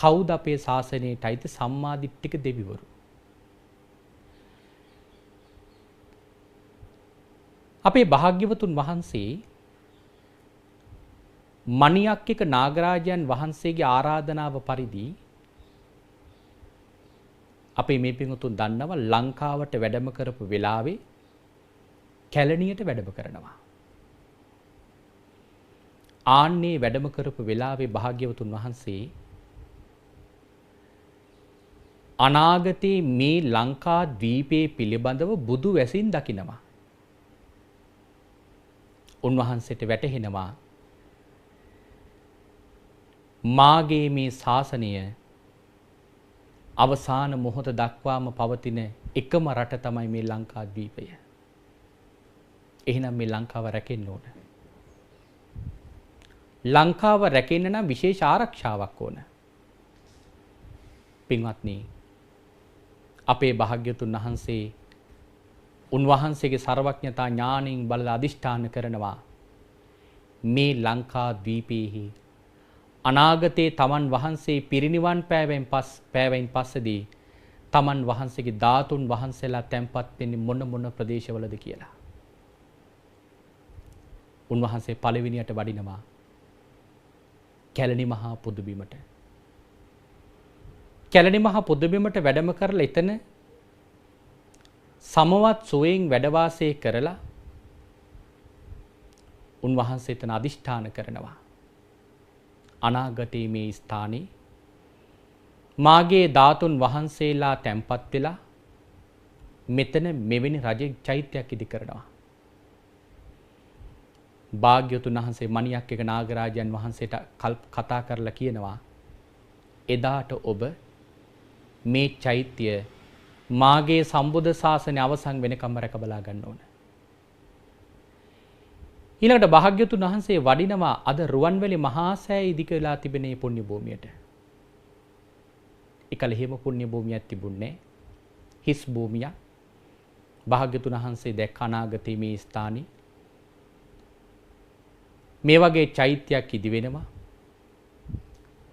කවුද අපේ ශාසනයට අයිති සම්මාදිට්ඨික දෙවිවරු? අපේ භාග්‍යවතුන් වහන්සේ මණියක්කික නාගරාජයන් වහන්සේගේ ආරාධනාව පරිදි අපේ මේ පින්වතුන් දන්නවා ලංකාවට වැඩම කරපු වෙලාවේ කැලණියට වැඩම කරනවා. ආන්නේ වැඩම කරපු වෙලාවේ භාග්‍යවතුන් වහන්සේ අනාගතේ මේ ලංකා ද්වීපයේ පිළිබඳව බුදු වැසින් දකිනවා. උන්වහන්සේට වැටහෙනවා මාගේ මේ ශාසනය අවසාන මොහොත දක්වාම පවතින එකම රට තමයි මේ ලංකා ද්වීපය. එහෙනම් මේ ලංකාව රැකෙන්න ඕන. ලංකාව රැකෙන්න නම් විශේෂ ආරක්ෂාවක් ඕන. පින්වත්නි, අපේ භාග්‍යතුන් වහන්සේ උන්වහන්සේගේ සර්වඥතා ඥාණයෙන් බලලා අදිෂ්ඨාන කරනවා මේ ලංකා ද්වීපයේහි අනාගතේ තමන් වහන්සේ පිරිනිවන් පෑවෙන් පස්සේදී තමන් වහන්සේගේ ධාතුන් වහන්සේලා තැන්පත් වෙන්නේ මොන ප්‍රදේශවලද කියලා. උන්වහන්සේ පළවෙනියට වඩිනවා කැලණි මහා පුදුබිමට. කැලණි මහා පුදුබිමට වැඩම කරලා එතන සමවත් සුවයෙන් වැඩ වාසය කරලා උන්වහන්සේ එතන අදිෂ්ඨාන කරනවා අනාගතයේ මේ ස්ථානයේ මාගේ ධාතුන් වහන්සේලා තැන්පත් වෙලා මෙතන මෙවැනි රජ චෛත්‍යයක් ඉදි කරනවා. භාග්‍යවතුන් වහන්සේ මණියක්කික නාගරාජයන් වහන්සේට කතා කරලා කියනවා එදාට ඔබ මේ චෛත්‍ය මාගේ සම්බුද්ධ ශාසනය අවසන් වෙනකම්ම රැක බලා ගන්න ඕන. ඊළඟට භාග්‍යවතුන් වහන්සේ වඩිනවා අද රුවන්වැලි මහා සෑය ඉදි කරලා තිබෙන මේ පුණ්‍ය භූමියට. එකල හිම පුණ්‍ය භූමියක් තිබුණේ හිස් භූමියක්. භාග්‍යවතුන් වහන්සේ දැක්ක අනාගතයේ මේ ස්ථානයේ මේ වගේ චෛත්‍යයක් ඉදි වෙනවා.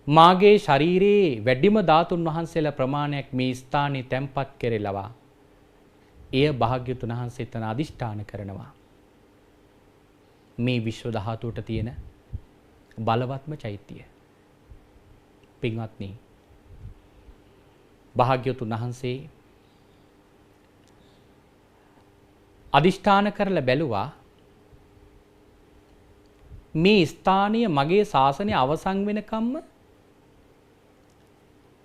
මාගේ ශරීරයේ වැඩිම ධාතුන් වහන්සේලා ප්‍රමාණයක් මේ ස්ථානයේ තැන්පත් කෙරෙලවා. එය භාග්‍යවතුන් වහන්සේ එතන අදිෂ්ඨාන කරනවා. මේ විශ්ව ධාතුවට තියෙන බලවත්ම චෛත්‍යය. පින්වත්නි, භාග්‍යවතුන් වහන්සේ අදිෂ්ඨාන කරලා බැලුවා මේ ස්ථානය මගේ ශාසනය අවසන් වෙනකම්ම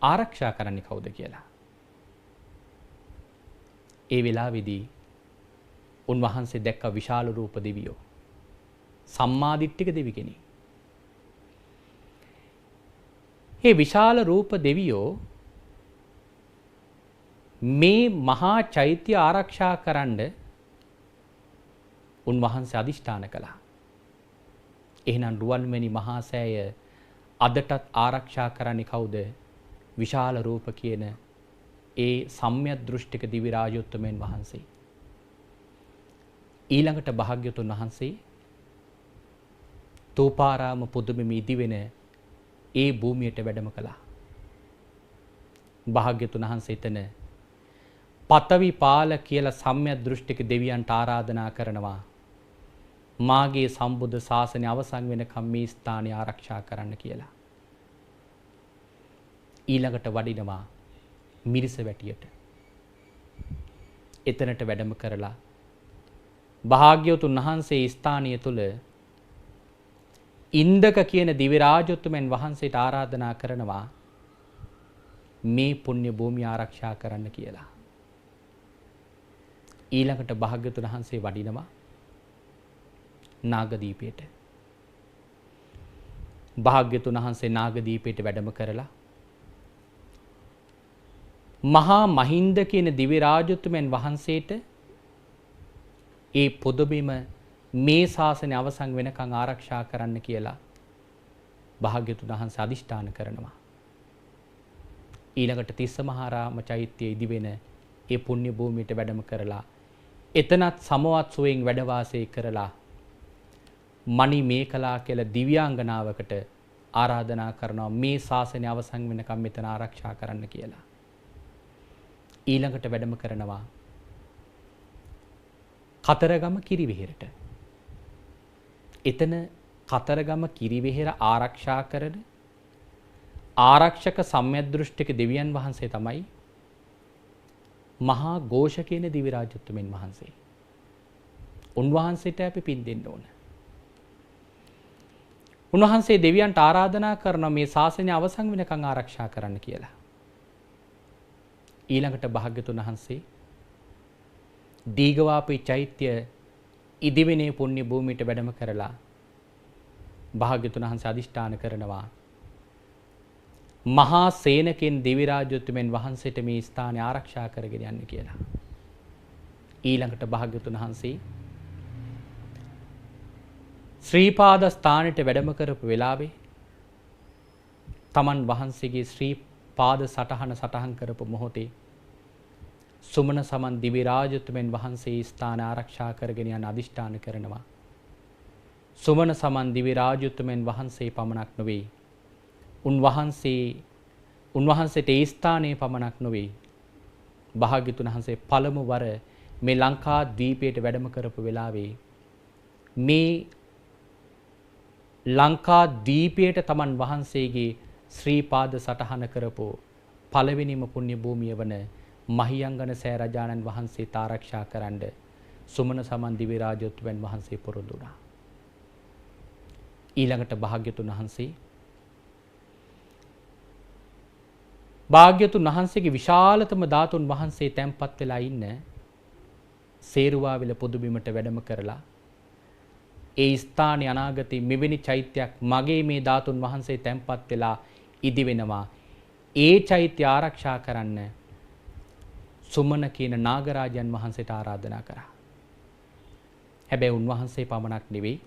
ආරක්ෂා කරන්නේ කවුද කියලා. ඒ වෙලාවේදී උන්වහන්සේ දැක්ක විශාල රූප දෙවියෝ සම්මාදිට්ඨික දෙවි කෙනෙක්. මේ විශාල රූප දෙවියෝ මේ මහා චෛත්‍ය ආරක්ෂා කරන්න උන්වහන්සේ අදිෂ්ඨාන කළා. එහෙනම් රුවන්වැලි මහා සෑය අදටත් ආරක්ෂා කරන්නේ කවුද? විශාල රූප කියන ඒ සම්‍යක් දෘෂ්ටික දිවි රාජෝත්තමයන් වහන්සේ. ඊළඟට භාග්‍යවතුන් වහන්සේ තෝපාරාම පුදුමෙමි ඉදිවෙන ඒ භූමියට වැඩම කළා. භාග්‍යවතුන් වහන්සේ එතන පතවි පාල කියලා සම්‍යක් දෘෂ්ටික දෙවියන්ට ආරාධනා කරනවා මාගේ සම්බුද්ධ ශාසනය අවසන් වෙනකම් මේ ස්ථානය ආරක්ෂා කරන්න කියලා. ඊළඟට වඩිනවා මිරිස වැටියට. එතනට වැඩම කරලා භාග්‍යවතුන් වහන්සේ ස්ථානය තුල ඉන්දක කියන දිව්‍ය රාජෝත්තමයන් වහන්සේට ආරාධනා කරනවා මේ පුණ්‍ය භූමිය ආරක්ෂා කරන්න කියලා. ඊළඟට භාග්‍යවතුන් වහන්සේ වඩිනවා නාගදීපයට. භාග්‍යවතුන් වහන්සේ නාගදීපයට වැඩම කරලා මහා මහින්ද කියන දිව්‍ය රාජෝත්තමයන් වහන්සේට ඒ පොදබිම මේ ශාසනය අවසන් වෙනකන් ආරක්ෂා කරන්න කියලා භාග්‍යවතුන් වහන්සේ අදිෂ්ඨාන කරනවා. ඊළඟට තිස්සමහාරාම චෛත්‍යයේ ඉදි වෙන ඒ පුණ්‍ය භූමියට වැඩම කරලා එතනත් සමවත් සුවයෙන් වැඩ වාසය කරලා මණි මේකලා කියලා දිව්‍යාංගනාවකට ආරාධනා කරනවා මේ ශාසනය අවසන් වෙනකම් මෙතන ආරක්ෂා කරන්න කියලා. ඊළඟට වැඩම කරනවා කතරගම කිරිවෙහෙරට. එතන කතරගම කිරිවෙහෙර ආරක්ෂා කරන ආරක්ෂක සම්‍යද්දෘෂ්ටික දෙවියන් වහන්සේ තමයි මහා ഘോഷ කියන දිවි රාජ්‍යතුමෙන් වහන්සේ. උන්වහන්සේට අපි පින් දෙන්න ඕන. උන්වහන්සේ දෙවියන්ට ආරාධනා කරන මේ ශාසනය අවසන් වෙනකන් ආරක්ෂා කරන්න කියලා. ඊළඟට භාග්‍යතුන් වහන්සේ දීඝවාපී චෛත්‍ය ඉදිවෙනේ පුණ්‍ය භූමියට වැඩම කරලා භාග්‍යතුන් වහන්සේ අදිෂ්ඨාන කරනවා මහා සේනකෙන් දිවි රාජ්‍යතුමෙන් වහන්සේට මේ ස්ථානය ආරක්ෂා කරගෙන යන්න කියලා. ඊළඟට භාග්‍යතුන් වහන්සේ ශ්‍රී පාද ස්ථානෙට වැඩම කරපු වෙලාවේ තමන් වහන්සේගේ ශ්‍රී පාද සටහන් කරපු මොහොතේ සුමන සමන් දිවි රාජතුමෙන් වහන්සේ ස්ථාන ආරක්ෂා කරගෙන යන අදිෂ්ඨාන කරනවා. සුමන සමන් දිවි රාජතුමෙන් වහන්සේ පමණක් නොවේ. උන්වහන්සේට ඒ ස්ථානයේ පමණක් නොවේ. භාග්‍යතුන් වහන්සේ පළමු වර මේ ලංකා දීපයට වැඩම කරපු වෙලාවේ මේ ලංකා දීපයට තමන් වහන්සේගේ ශ්‍රී පාද සටහන කරපු පළවෙනිම පුණ්‍ය භූමිය වන මහියංගන සෑ රජාණන් වහන්සේ ආරක්ෂා කරන්න සුමන සමන් දිවි රාජතුමෙන් වහන්සේ පොරොන්දු වුණා. ඊළඟට භාග්‍යතුන් වහන්සේගේ විශාලතම ධාතුන් වහන්සේ තැන්පත් වෙලා ඉන්න සේරුවාවිල පොදුබිමට වැඩම කරලා ඒ ස්ථානයේ අනාගතේ මෙවැනි චෛත්‍යයක් මගේ මේ ධාතුන් වහන්සේ තැන්පත් වෙලා ඉදි වෙනවා. ඒ චෛත්‍ය ආරක්ෂා කරන්න සුමන කියන නාගරාජයන් වහන්සේට ආරාධනා කරා. හැබැයි උන්වහන්සේ පමණක් නෙවෙයි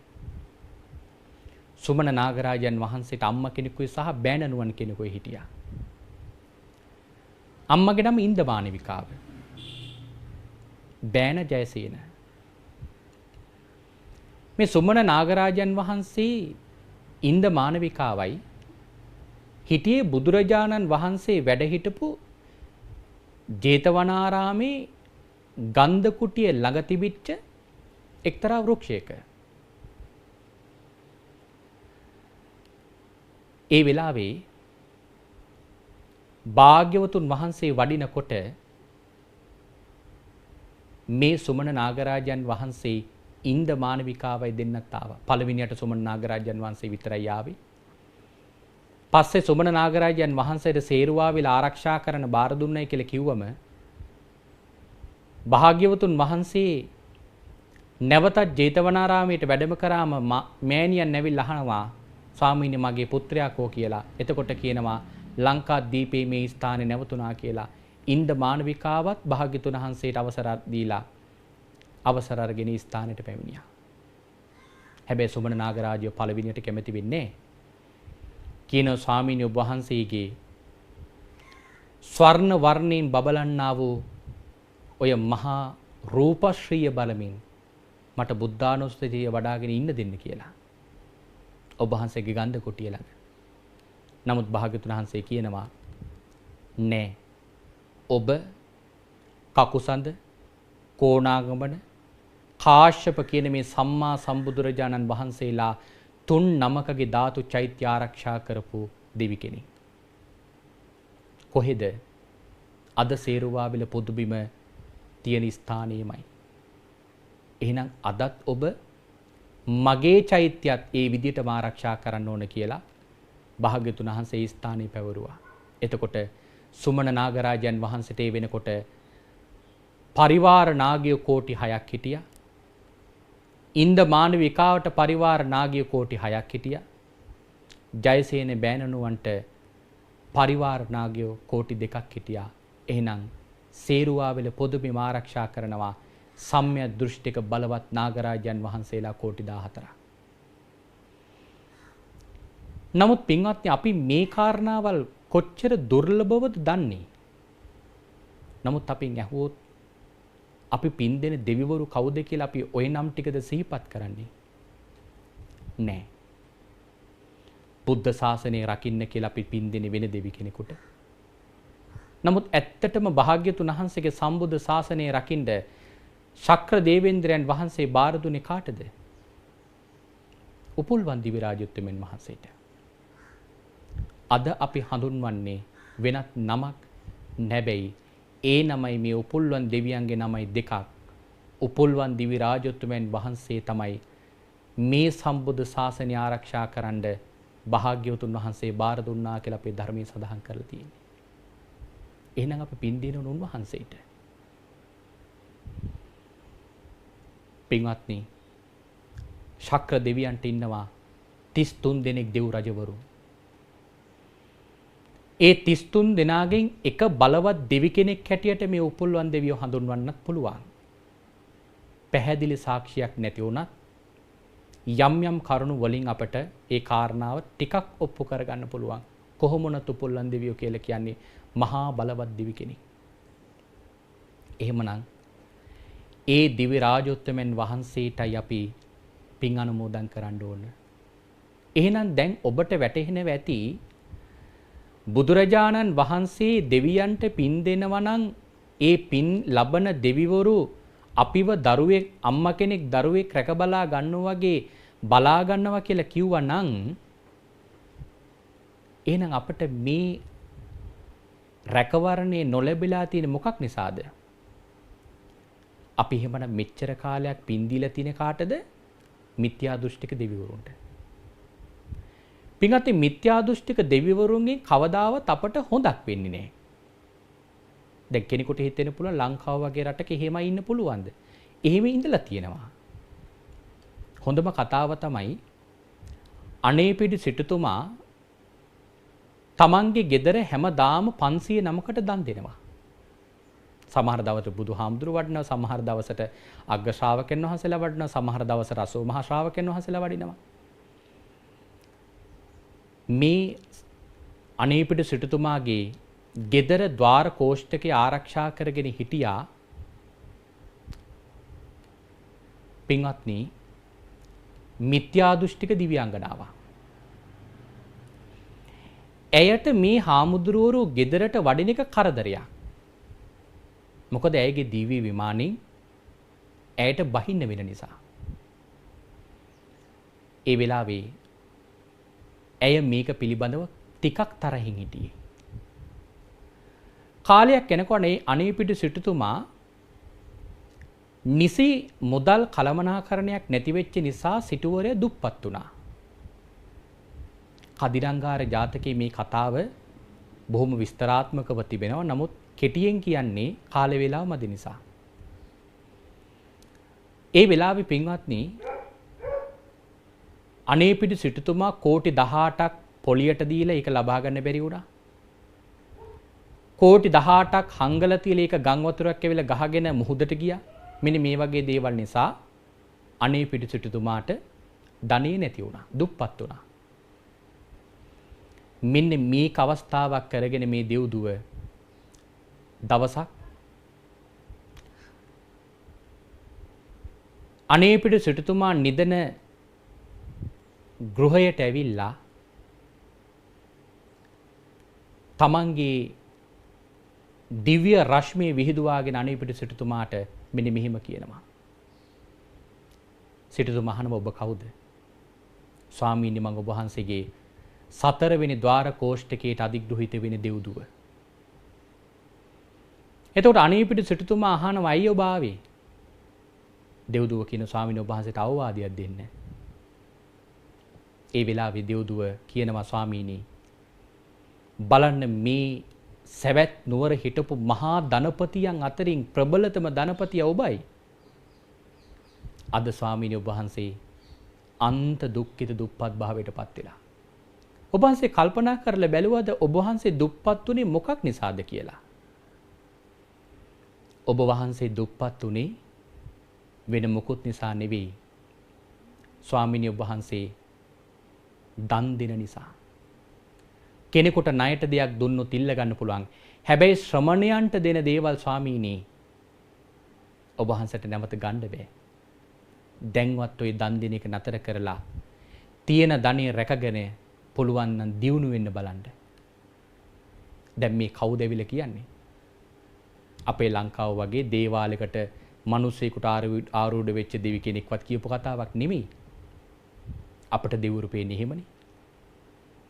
සුමන නාගරාජයන් වහන්සේට අම්මා කෙනෙකුයි සහ බෑණනුවන් කෙනෙකුයි හිටියා. අම්මගේ නම ඉන්දමානවිකාව. බෑණ ජයසේන. මේ සුමන නාගරාජයන් වහන්සේ ඉන්දමානවිකාවයි හිටියේ බුදුරජාණන් වහන්සේ වැඩ හිටපු ජේතවනාරාමේ ගන්ධ කුටිය ළඟ තිබිච්ච එක්තරා වෘක්ෂයක. ඒ වෙලාවේ භාග්‍යවතුන් වහන්සේ වඩිනකොට මේ සුමන නාගරාජයන් වහන්සේ ඉන්ද මානවිකාවයි දෙන්නත් ආවා. පළවෙනියට සුමන නාගරාජයන් වහන්සේ විතරයි ආවේ. පස්සේ සුමන නාගරාජයන් වහන්සේට සේරුවාවිල ආරක්ෂා කරන බාර දුන්නයි කියලා කිව්වම භාග්‍යවතුන් වහන්සේ නැවතත් ජේතවනාරාමයට වැඩම කරාම මෑණියන් නැවිලා අහනවා ස්වාමීනි මගේ පුත්‍රයා කෝ කියලා. එතකොට කියනවා ලංකා දීපේ මේ ස්ථානේ නැවතුණා කියලා. ඉන්ද මානවිකාවත් භාග්‍යතුන් වහන්සේට අවසර දීලා අවසර අරගෙන ස්ථානෙට පැමිණියා. හැබැයි සුමන නාගරාජය පළවෙනියට කැමති වෙන්නේ කියන ස්වාමීනි ඔබ වහන්සේගේ ස්වර්ණ වර්ණයෙන් බබලන්නා වූ ඔය මහා රූපශ්‍රීය බලමින් මට බුද්ධානුස්සතිය වඩාගෙන ඉන්න දෙන්න කියලා. ඔබ වහන්සේගේ ගන්ධ කුටිය ළඟ. නමුත් භාග්‍යතුන් වහන්සේ කියනවා නෑ. ඔබ කකුසඳ කෝණාගමන කාශ්‍යප කියන මේ සම්මා සම්බුදුරජාණන් වහන්සේලා 3 නමකගේ ධාතු චෛත්‍ය ආරක්ෂා කරපු දෙවි කෙනෙක්. කොහෙද? අද සේරුවාවිල පොදුබිම තියෙන ස්ථානයේමයි. එහෙනම් අදත් ඔබ මගේ චෛත්‍යයත් ඒ විදිහටම ආරක්ෂා කරන්න ඕන කියලා භාග්‍යතුන් වහන්සේ ඒ ස්ථානයේ පැවරුවා. එතකොට සුමන නාගරාජයන් වහන්සේට ඒ වෙනකොට පරිවාර නාගයෝ කෝටි 6ක් හිටියා. ඉන්ද මානවිකාවට පරිවාර නාගයෝ කෝටි 6ක් හිටියා. ජයසේන බෑණනුවන්ට පරිවාර නාගයෝ කෝටි 2ක් හිටියා. එහෙනම් සේරුවාවිල පොදුබිම ආරක්ෂා කරනවා සම්‍ය දෘෂ්ටික බලවත් නාගරාජයන් වහන්සේලා කෝටි 14ක්. නමුත් පින්වත්නි අපි මේ කාරණාවල් කොච්චර දුර්ලභවද දන්නේ. නමුත් අපි ඇහුවොත් අපි පින් දෙන දෙවිවරු කවුද කියලා අපි ওই නම් ටිකද සිහිපත් කරන්නේ? නෑ. බුද්ධ ශාසනය රකින්න කියලා අපි පින් දෙන වෙන දෙවි කෙනෙකුට. නමුත් ඇත්තටම භාග්‍යතුන් වහන්සේගේ සම්බුද්ධ ශාසනය රකින්න ශක්‍ර දේවේන්ද්‍රයන් වහන්සේ බාර දුන්නේ කාටද? උපුල්වන් දිවි රාජෝත්තමයන් වහන්සේට. අද අපි හඳුන්වන්නේ වෙනත් නමක් නැබැයි ඒ නමයි මේ උපුල්වන් දෙවියන්ගේ නමයි දෙකක්. උපුල්වන් දිවි රාජෝත්තමයන් වහන්සේ තමයි මේ සම්බුද්ධ ශාසනය ආරක්ෂා කරන්න භාග්‍යවතුන් වහන්සේ බාර දුන්නා කියලා අපේ ධර්මයේ සඳහන් කරලා තියෙනවා. එහෙනම් අපි පින් දෙන උන්වහන්සේට. පින්වත්නි, ශක්‍ර දෙවියන්ට ඉන්නවා 33 දෙනෙක් දෙව් රජවරු. ඒ 33 දෙනාගෙන් එක බලවත් දෙවි කෙනෙක් හැටියට මේ උපුල්වන් දෙවියෝ හඳුන්වන්නත් පුළුවන්. පැහැදිලි සාක්ෂියක් නැති වුණත් යම් යම් කරුණු වලින් අපට ඒ කාරණාව ටිකක් ඔප්පු කරගන්න පුළුවන්. කොහොමුණත් උපුල්වන් දෙවියෝ කියලා කියන්නේ මහා බලවත් දිවි කෙනෙක්. එහෙමනම් ඒ දිවි රාජෝත්තමයන් වහන්සේටයි අපි පින් අනුමෝදන් කරන්න ඕන. එහෙනම් දැන් ඔබට වැටහෙනව ඇති බුදුරජාණන් වහන්සේ දෙවියන්ට පින් දෙනවා නම් ඒ පින් ලබන දෙවිවරු අපිව දරුවෙක් අම්මා කෙනෙක් දරුවෙක් රැක බලා ගන්නවා වගේ බලා ගන්නවා කියලා කිව්වා නම් එහෙනම් අපිට මේ රැකවරණේ නොලැබිලා තියෙන මොකක් නිසාද? අපි එහෙමනම් මෙච්චර කාලයක් පින් දීලා තියෙන කාටද? මිත්‍යා දෘෂ්ටික දෙවිවරුන්ට. පින්වත්නි, මිත්‍යා දෘෂ්ටික දෙවිවරුන්ගෙන් කවදාවත් අපට හොඳක් වෙන්නේ නැහැ. දැන් කෙනෙකුට හිතෙන්න පුළුවන් ලංකාව වගේ රටක එහෙමයි ඉන්න පුළුවන්ද? එහෙම ඉඳලා තියෙනවා. හොඳම කතාව තමයි අනේපිඩි සිටුතුමා තමන්ගේ ගෙදර හැමදාම 500 නමකට දන් දෙනවා. සමහර දවසට බුදුහාමුදුරු වඩිනවා, සමහර දවසට අග්‍ර ශ්‍රාවකයන් වහන්සේලා වඩිනවා, සමහර දවසට අසෝ මහා ශ්‍රාවකයන් වහන්සේලා වඩිනවා. මේ අනේපිඩි සිටුතුමාගේ ගෙදර ద్వාර කෝෂ්ඨකේ ආරක්ෂා කරගෙන හිටියා. පින්වත්නි, මිත්‍යා දෘෂ්ටික දිව්‍යාංගනාවක්. ඇයට මේ හාමුදුරුවරු ගෙදරට වඩින එක කරදරයක්. මොකද ඇයගේ දිව්‍ය විමානෙන් ඇයට බහින්න වෙන නිසා. ඒ වෙලාවේ ඇය මේක පිළිබඳව ටිකක් තරහින් හිටියේ. කාලයක් යනකොට අනේපිඩු සිටුතුමා නිසි මුදල් කළමනාකරණයක් නැති වෙච්ච නිසා සිටුවරයා දුප්පත් වුණා. කදිරංගාර ජාතකයේ මේ කතාව බොහොම විස්තරාත්මකව තිබෙනවා. නමුත් කෙටියෙන් කියන්නේ කාල වේලාව මදි නිසා. ඒ වෙලාවේ පින්වත්නි, අනේපිඩු සිටුතුමා කෝටි 18ක් පොලියට දීලා ඒක ලබා ගන්න බැරි වුණා. කෝටි 18ක් හංගලා තියලා ඒක ගම් වතුරක් ඇවිල්ලා ගහගෙන මුහුදට ගියා. මෙන්න මේ වගේ දේවල් නිසා අනේපිඩු සිටුතුමාට ධනෙ නැති වුණා. දුප්පත් වුණා. මෙන්න මේක අවස්ථාවක් කරගෙන මේ දෙව්දුව දවසක් අනේපිඩු සිටුතුමා නිදන ගෘහයට ඇවිල්ලා තමන්ගේ දිව්‍ය රශ්මිය විහිදුවාගෙන අනේපිඩු සිටුතුමාට මෙන්න මෙහෙම කියනවා. සිටුතුමා අහනවා, ඔබ කවුද? ස්වාමීනි, මම ඔබ වහන්සේගේ 4 වෙනි ద్వාර කෝෂ්ඨකයට අධිග්‍රහිත වෙන දෙව්දුව. එතකොට අනේපිඩු සිටුතුමා අහනවා, අයියෝ ඔබ ආවේ? දෙව්දුව කියන, ස්වාමීනි ඔබ වහන්සේට අවවාදයක් දෙන්න. ඒ වෙලාවේ දෙව්දුව කියනවා, ස්වාමීනි බලන්න, මේ සැවැත් නුවර හිටපු මහා ධනපතියන් අතරින් ප්‍රබලතම ධනපතිය ඔබයි. අද ස්වාමීනි ඔබ වහන්සේ අන්ත දුක්ඛිත දුප්පත් භාවයට පත් වෙලා. ඔබ වහන්සේ කල්පනා කරලා බැලුවද ඔබ වහන්සේ දුප්පත් උනේ මොකක් නිසාද කියලා? ඔබ වහන්සේ දුප්පත් උනේ වෙන මොකුත් නිසා නෙවෙයි. ස්වාමීනි ඔබ වහන්සේ දන් දෙන නිසා. කෙනෙකුට ණයට දෙයක් දුන්නොත් ඉල්ල ගන්න පුළුවන්. හැබැයි ශ්‍රමණයන්ට දෙන දේවල් ස්වාමීනි ඔබ වහන්සේට නැවත ගන්න බෑ. දැන්වත් ඔය දන් දෙන එක නතර කරලා තියෙන ධනෙ රැකගෙන පුළුවන් නම් දියුණු වෙන්න බලන්න. දැන් මේ කවුද ඇවිල්ලා කියන්නේ? අපේ ලංකාව වගේ දේවාලයකට මිනිස්සෙකුට ආරූඪ වෙච්ච දෙවි කෙනෙක්වත් කියපු කතාවක් නෙමෙයි. අපට දෙවිවරු පේන්නේ එහෙමනේ.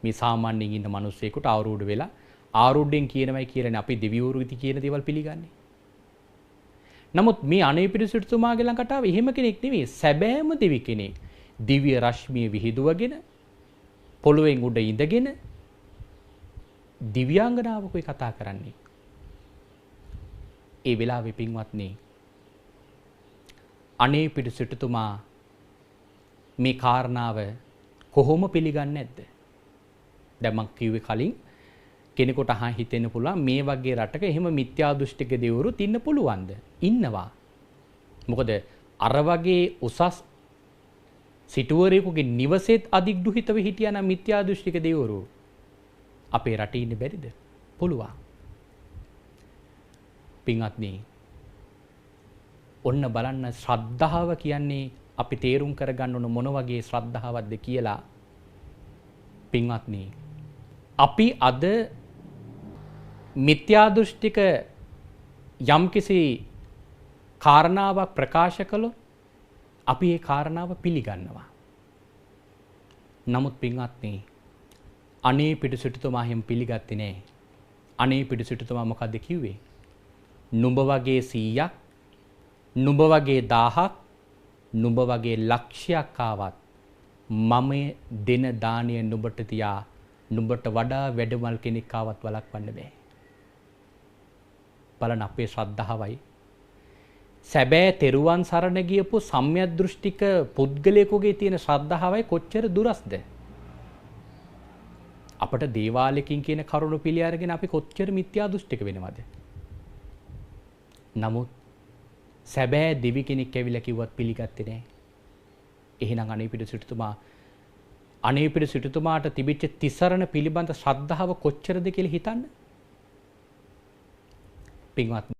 මේ සාමාන්‍යයෙන් ඉන්න මිනිස්සෙකුට ආරූඪ වෙලා ආරූඪෙන් කියනවයි කියලානේ අපි දෙවිවරු ඉති කියන දේවල් පිළිගන්නේ. නමුත් මේ අනේපිඩු සිටුතුමාගේ ළඟට ආව එහෙම කෙනෙක් නෙමෙයි. සැබෑම දෙවි කෙනෙක්. දිව්‍ය රශ්මිය විහිදුවගෙන පොළොවෙන් උඩ ඉඳගෙන දිව්‍යාංගනාවකුයි කතා කරන්නේ. ඒ වෙලාවේ පින්වත්නි අනේපිඩු සිටුතුමා මේ කාරණාව කොහොම පිළිගන්නේ නැද්ද? දැන් මං කිව්වේ කලින් කෙනෙකුට අහන් හිතෙන්න පුළුවන් මේ වගේ රටක එහෙම මිත්‍යා දෘෂ්ටික දෙවරුත් ඉන්න පුළුවන්ද? ඉන්නවා. මොකද අර වගේ උසස් සිටුවරයෙකුගේ නිවසේත් අදිග්දුහිතව හිටියානම් මිත්‍යා දෘෂ්ටික දෙවරු අපේ රටේ ඉන්න බැරිද? පුළුවන්. පින්වත්නි ඔන්න බලන්න ශ්‍රද්ධාව කියන්නේ අපි තේරුම් කරගන්න ඕන මොන වගේ ශ්‍රද්ධාවක්ද කියලා. පින්වත්නි අපි අද මිත්‍යා දෘෂ්ටික යම්කිසි කාරණාවක් ප්‍රකාශ කළොත් අපි ඒ කාරණාව පිළිගන්නවා. නමුත් පින්වත්නි අනේපිඩු සිටුතුමා එහෙම පිළිගත්තේ නැහැ. අනේපිඩු සිටුතුමා මොකද්ද කිව්වේ? නුඹ වගේ 100ක් නුඹ වගේ 1000ක් නුඹ වගේ ලක්ෂයක් ආවත් මම දෙන දාණය නුඹට තියා නුඹට වඩා වැඩමල් කෙනෙක් ආවත් වළක්වන්න බෑ. බලන්න අපේ ශ්‍රද්ධාවයි සැබෑ තෙරුවන් සරණ ගියපු සම්‍යක් දෘෂ්ටික පුද්ගලයෙකුගේ තියෙන ශ්‍රද්ධාවයි කොච්චර දුරස්ද? අපට දේවාලයකින් කියන කරුණු පිළි අරගෙන අපි කොච්චර මිත්‍යා දෘෂ්ටික වෙනවද? නමුත් සැබෑ දෙවි කෙනෙක් ඇවිල්ලා කිව්වත් පිළිගත්තේ නැහැ. එහෙනම් අනේපිඩු සිටුතුමාට තිබිච්ච තිසරණ පිළිබඳ ශ්‍රද්ධාව කොච්චරද කියලා හිතන්න. පින්වත්